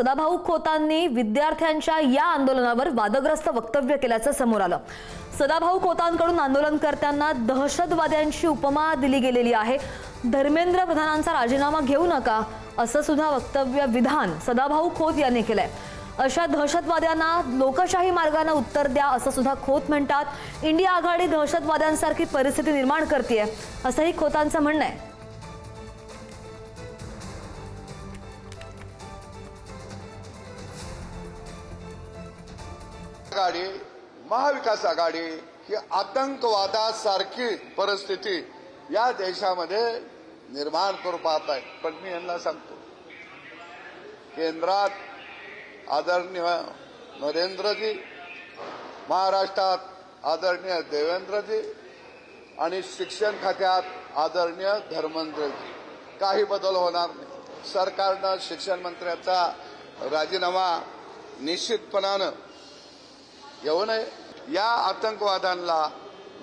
सदाभाऊ खोतांनी विद्यार्थ्यांच्या या आंदोलनावर वादग्रस्त वक्तव्य केल्याचं समोर आलं। सदाभाऊ खोतांकडून आंदोलनकर्त्यांना दहशतवाद्यांची उपमा दिली गेलेली आहे। धर्मेंद्र प्रधानांचा राजीनामा घेऊ नका असं सुद्धा वक्तव्य विधान सदाभाऊ खोत यांनी केलंय। अशा दहशतवाद्यांना लोकशाही मार्गाने उत्तर द्या असं सुद्धा खोत म्हणतात। इंडिया आघाडी दहशतवाद्यांसारखी परिस्थिती निर्माण करतेय असंही खोतांचं म्हणणं आहे। आघाडी महाविकास आघाडी ही आतंकवादासारखी परिस्थिती या देशामध्ये निर्माण करू पाहत आहे। पण मी यांना सांगतो, केंद्रात आदरणीय नरेंद्रजी, महाराष्ट्रात आदरणीय देवेंद्रजी आणि शिक्षण खात्यात आदरणीय धर्मेंद्रजी, काही बदल होणार नाही। सरकारनं शिक्षण मंत्र्याचा राजीनामा निश्चितपणानं येऊ नये। या आतंकवाद्यांना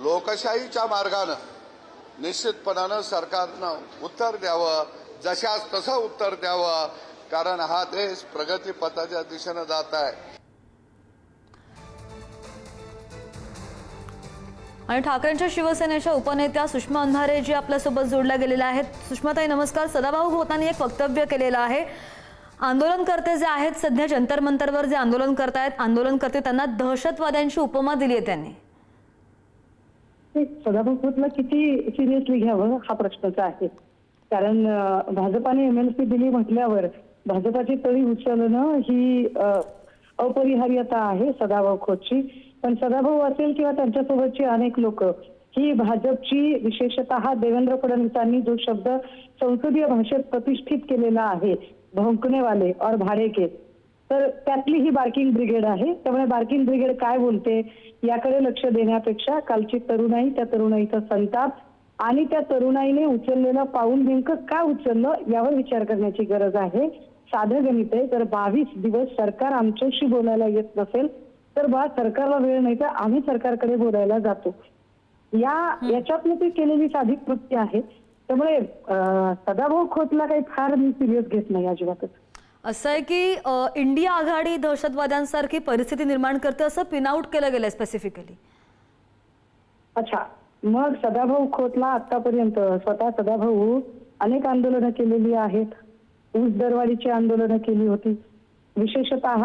लोकशाहीच्या मार्गानं निश्चितपणानं सरकारनं उत्तर द्यावं, जशास तसं उत्तर द्यावं, कारण हा देश प्रगती पथाच्या दिशेनं जात आहे। आणि ठाकरेंच्या शिवसेनेच्या उपनेत्या सुषमा अंधारे जी आपल्यासोबत जोडल्या गेलेल्या आहेत। सुषमाताई नमस्कार। सदाभाऊ खोतांनी एक वक्तव्य केलेलं आहे। आंदोलनकर्ते जे आहेत सध्या जंतर मंतरवर जे आंदोलन करतायत, आंदोलनकर्ते त्यांना दहशतवाद्यांची उपमा दिली आहे त्यांनी। सदाभाऊ खोतला किती सिरियसली घ्यावं हा प्रश्नच आहे। कारण भाजपाने एमएलसी दिली म्हटल्यावर भाजपाची तळी उचलणं ही अपरिहार्यता आहे सदाभाऊ खोतची। पण सदाभाऊ असेल किंवा त्यांच्यासोबतची अनेक लोक ही भाजपची, विशेषतः देवेंद्र फडणवीसांनी जो शब्द संसदीय भाषेत प्रतिष्ठित केलेला आहे, भौंकने वाले और भाड़े के, तर त्यातली ही बार्किंग ब्रिगेड आहे। त्यामुळे बार्किंग ब्रिगेड काय बोलते याकडे लक्ष देण्यापेक्षा कालची तरुणाई, त्या तरुणाईचा संताप आणि त्या तरुणाईने उचललेलं पाऊल नेमकं का उचललं यावर विचार करण्याची गरज आहे। साधं गणित आहे, जर 22 दिवस सरकार आमच्याशी बोलायला येत नसेल तर सरकारला वेळ नाही तर आम्ही सरकारकडे बोलायला जातो। याच्यातनं ती केलेली साधी कृत्य आहे। त्यामुळे सदाभाऊ खोतला काही फार मी सिरियस घेत नाही अजिबातच। असं आहे की इंडिया आघाडी दहशतवाद्यांसारखी परिस्थिती निर्माण करते असं पिनआउट केलं गेलंय स्पेसिफिकली। अच्छा, मग सदाभाऊ खोतला आतापर्यंत स्वतः सदाभाऊ अनेक आंदोलनं केलेली आहेत। ऊस दरवाढीची आंदोलनं केली होती। विशेषतः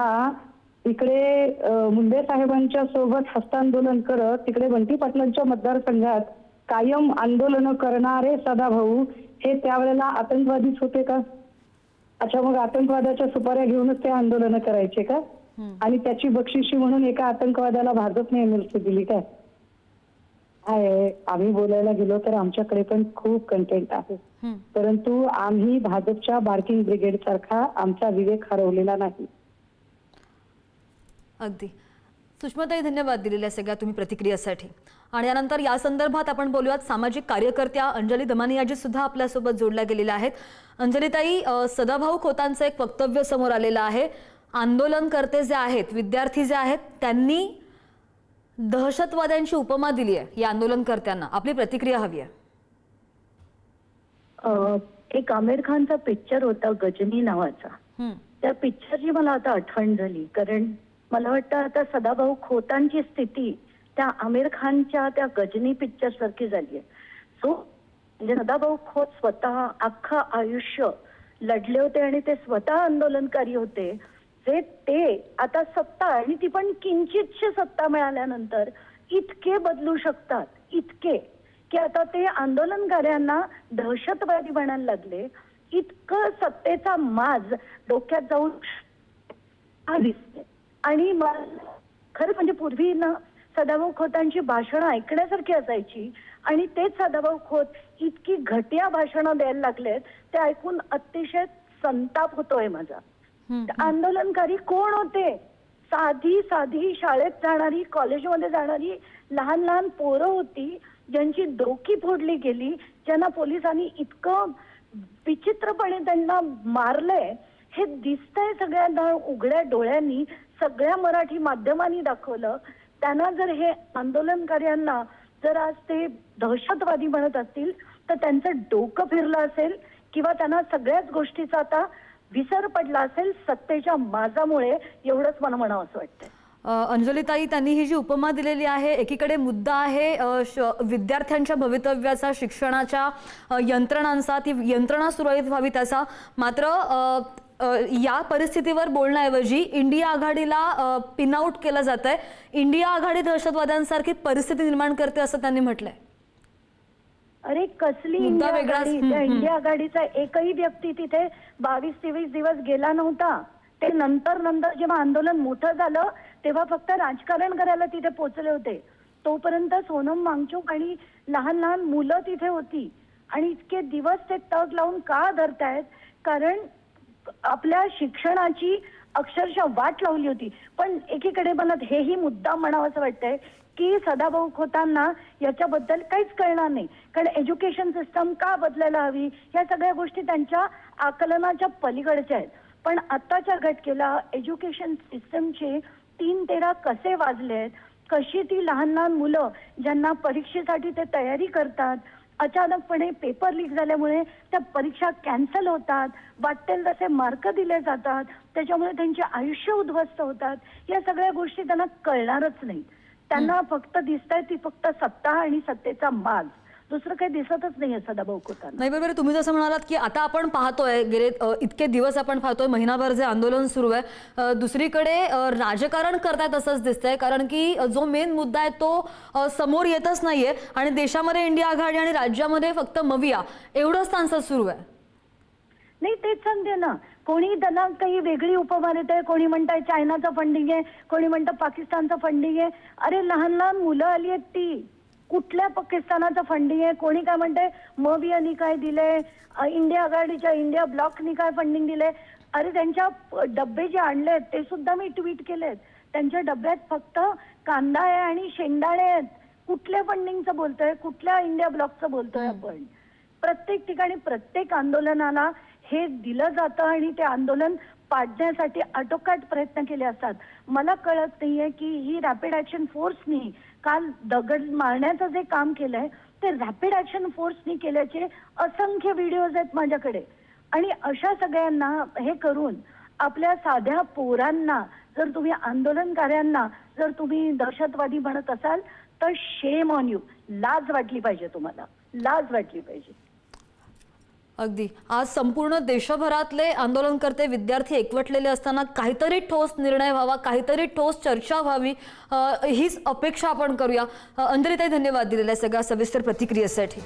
इकडे मुंडे साहेबांच्या सोबत हस्तांदोलन करत तिकडे बंटी पाटलांच्या मतदारसंघात कायम आंदोलनं करणारे सदाभाऊ हे त्यावेळेला आतंकवादीच होते का? अच्छा, मग आतंकवादाच्या सुपाऱ्या घेऊनच ते आंदोलनं करायचे का? आणि त्याची बक्षिशी म्हणून एका आतंकवादाला भाजपने एमएलसी दिली काय? आम्ही बोलायला गेलो तर आमच्याकडे पण खूप कंटेंट आहे, परंतु आम्ही भाजपच्या बार्किंग ब्रिगेड सारखा आमचा विवेक हरवलेला नाही। अगदी सुषमाताई, धन्यवाद दिलेल्या सगळ्या तुम्ही प्रतिक्रियासाठी। आणि यानंतर या संदर्भात आपण बोलूयात सामाजिक कार्यकर्त्या अंजली दमानियाजी सुद्धा आपल्यासोबत जोडल्या गेलेल्या आहेत। अंजलीताई, सदाभाऊ खोतांचं एक वक्तव्य समोर आलेलं आहे। आंदोलनकर्ते जे आहेत, विद्यार्थी जे आहेत, त्यांनी दहशतवाद्यांची उपमा दिली आहे या आंदोलनकर्त्यांना। आपली प्रतिक्रिया हवी आहे। एक आमिर खानचा पिक्चर होता गजनी नावाचा, त्या पिक्चरची मला आता आठवण झाली। कारण मला वाटतं आता सदाभाऊ खोतांची स्थिती त्या आमिर खानच्या त्या गजनी पिक्चर सारखी झाली आहे। सो म्हणजे सदाभाऊ खोत स्वतः अख्खा आयुष्य लढले होते आणि ते स्वतः आंदोलनकारी होते, जे ते आता सत्ता आणि ती पण किंचितशी सत्ता मिळाल्यानंतर इतके बदलू शकतात, इतके की आता ते आंदोलनकार्यांना दहशतवादी बनायला लागले। इतकं सत्तेचा माज डोक्यात जाऊन दिसते। आणि खरं म्हणजे पूर्वी ना सदाभाऊ खोतांची भाषणं ऐकण्यासारखी असायची आणि तेच सदाभाऊ खोत इतकी घटिया भाषणं द्यायला लागलेत, ते ऐकून अतिशय संताप होतोय माझा। आंदोलनकारी कोण होते? साधी साधी शाळेत जाणारी, कॉलेजमध्ये जाणारी लहान लहान पोरं होती, ज्यांची डोकी फोडली गेली, ज्यांना पोलिसांनी इतकं विचित्रपणे त्यांना मारलंय हे दिसतंय सगळ्यांना उघड्या डोळ्यांनी। सगळ्या मराठी माध्यमांनी दाखवलं। त्यांना जर हे आंदोलनकार्यांना जर आज ते दहशतवादी म्हणत असतील तर त्यांचं डोकं फिरलं असेल किंवा त्यांना सगळ्याच गोष्टीचा आता विसर पडला असेल सत्तेच्या माजामुळे, एवढंच मला म्हणावं असं वाटतंय. अंजलीताई, त्यांनी ही जी उपमा दिलेली आहे, एकीकडे मुद्दा आहे विद्यार्थ्यांच्या भवितव्याचा, शिक्षणाच्या यंत्रणांचा, ती यंत्रणा सुरळीत व्हावी त्याचा. मात्र या परिस्थितीवर बोलण्याऐवजी इंडिया आघाडीला पिन आउट केलं जात आहे. इंडिया आघाडी दहशतवाद्यांसारखी परिस्थिती निर्माण करते असं त्यांनी म्हटलंय. अरे कसली मुद्दा इंडिया वेगळाच. आघाडी? त्या इंडिया आघाडीचा एकही व्यक्ती तिथे 22-23 दिवस गेला नव्हता. ते नंतर जेव्हा आंदोलन मोठं झालं तेव्हा फक्त राजकारण करायला तिथे पोहोचले होते. तोपर्यंत सोनम वांगचूक आणि लहान लहान मुलं तिथे होती. आणि इतके दिवस ते तग लावून का धरतायत? कारण आपल्या शिक्षणाची अक्षरशः वाट लावली होती. पण एकीकडे मला हेही मुद्दा म्हणावं असं वाटतंय की सदाभाऊ खोतांना याच्याबद्दल काहीच कळणार नाही. कारण एज्युकेशन सिस्टम का बदलायला हवी या सगळ्या गोष्टी त्यांच्या आकलनाच्या पलीकडच्या आहेत. पण आत्ताच्या घटकेला एज्युकेशन सिस्टमचे 3-13 कसे वाजलेत, कशी ती लहान लहान मुलं ज्यांना परीक्षेसाठी ते तयारी करतात, अचानकपणे पेपर लीक झाल्यामुळे त्या परीक्षा कॅन्सल होतात, वाटेल तसे मार्क दिले जातात, त्याच्यामुळे त्यांचे आयुष्य उद्ध्वस्त होतात. या सगळ्या गोष्टी त्यांना कळणारच नाही. त्यांना फक्त दिसतंय ती फक्त सत्ता आणि सत्तेचा माज, दुसरं काही दिसतच नाहीये सदाभाऊ खोतांना. नाही, बरोबर. तुम्ही जसं म्हणालात की आता आपण पाहतोय गेले इतके दिवस आपण पाहतोय, महिनाभर जे आंदोलन सुरू आहे, दुसरीकडे राजकारण करतायत असंच दिसतंय. कारण की जो मेन मुद्दा आहे तो समोर येतच नाहीये आणि देशामध्ये इंडिया आघाडी आणि राज्यामध्ये फक्त मविया एवढंच त्यांचं सुरू आहे. नाही, तेच सांगते ना. कोणी त्यांना काही वेगळी उपमा देत, कोणी म्हणताय चायनाचं फंडिंग आहे, कोणी म्हणतं पाकिस्तानचं फंडिंग आहे. अरे लहान लहान मुलं आली आहेत ती, कुठल्या पाकिस्तानाचं फंडिंग आहे? कोणी काय म्हणतंय मवियानी काय दिलंय, इंडिया आघाडीच्या इंडिया ब्लॉकनी काय फंडिंग दिलंय. अरे त्यांच्या डब्बे जे आणलेत ते सुद्धा मी ट्विट केलेत. त्यांच्या डब्यात फक्त कांदा आहे आणि शेंगदाणे आहेत. कुठल्या फंडिंगचं बोलतोय, कुठल्या इंडिया ब्लॉकचं बोलतोय आपण? प्रत्येक ठिकाणी प्रत्येक आंदोलनाला हे दिलं जातं आणि ते आंदोलन पाडण्यासाठी आटोकाट प्रयत्न केले असतात. मला कळत नाहीये की ही रॅपिड ऍक्शन फोर्सनी काल दगड मारण्याचं जे काम केलंय ते रॅपिड ऍक्शन फोर्सनी केल्याचे असंख्य व्हिडिओज आहेत माझ्याकडे. आणि अशा सगळ्यांना हे करून आपल्या साध्या पोरांना, जर तुम्ही आंदोलनकार्यांना जर तुम्ही दहशतवादी म्हणत असाल तर शेम ऑन यू. लाज वाटली पाहिजे तुम्हाला, लाज वाटली पाहिजे. अगदी. आज संपूर्ण देशभरातले आंदोलनकर्ते, विद्यार्थी एकवटलेले असताना काहीतरी ठोस निर्णय व्हावा, काहीतरी ठोस चर्चा व्हावी, हीच अपेक्षा आपण करूया. अंजलीताई, धन्यवाद दिलेल्या सगळ्या सविस्तर प्रतिक्रियेसाठी.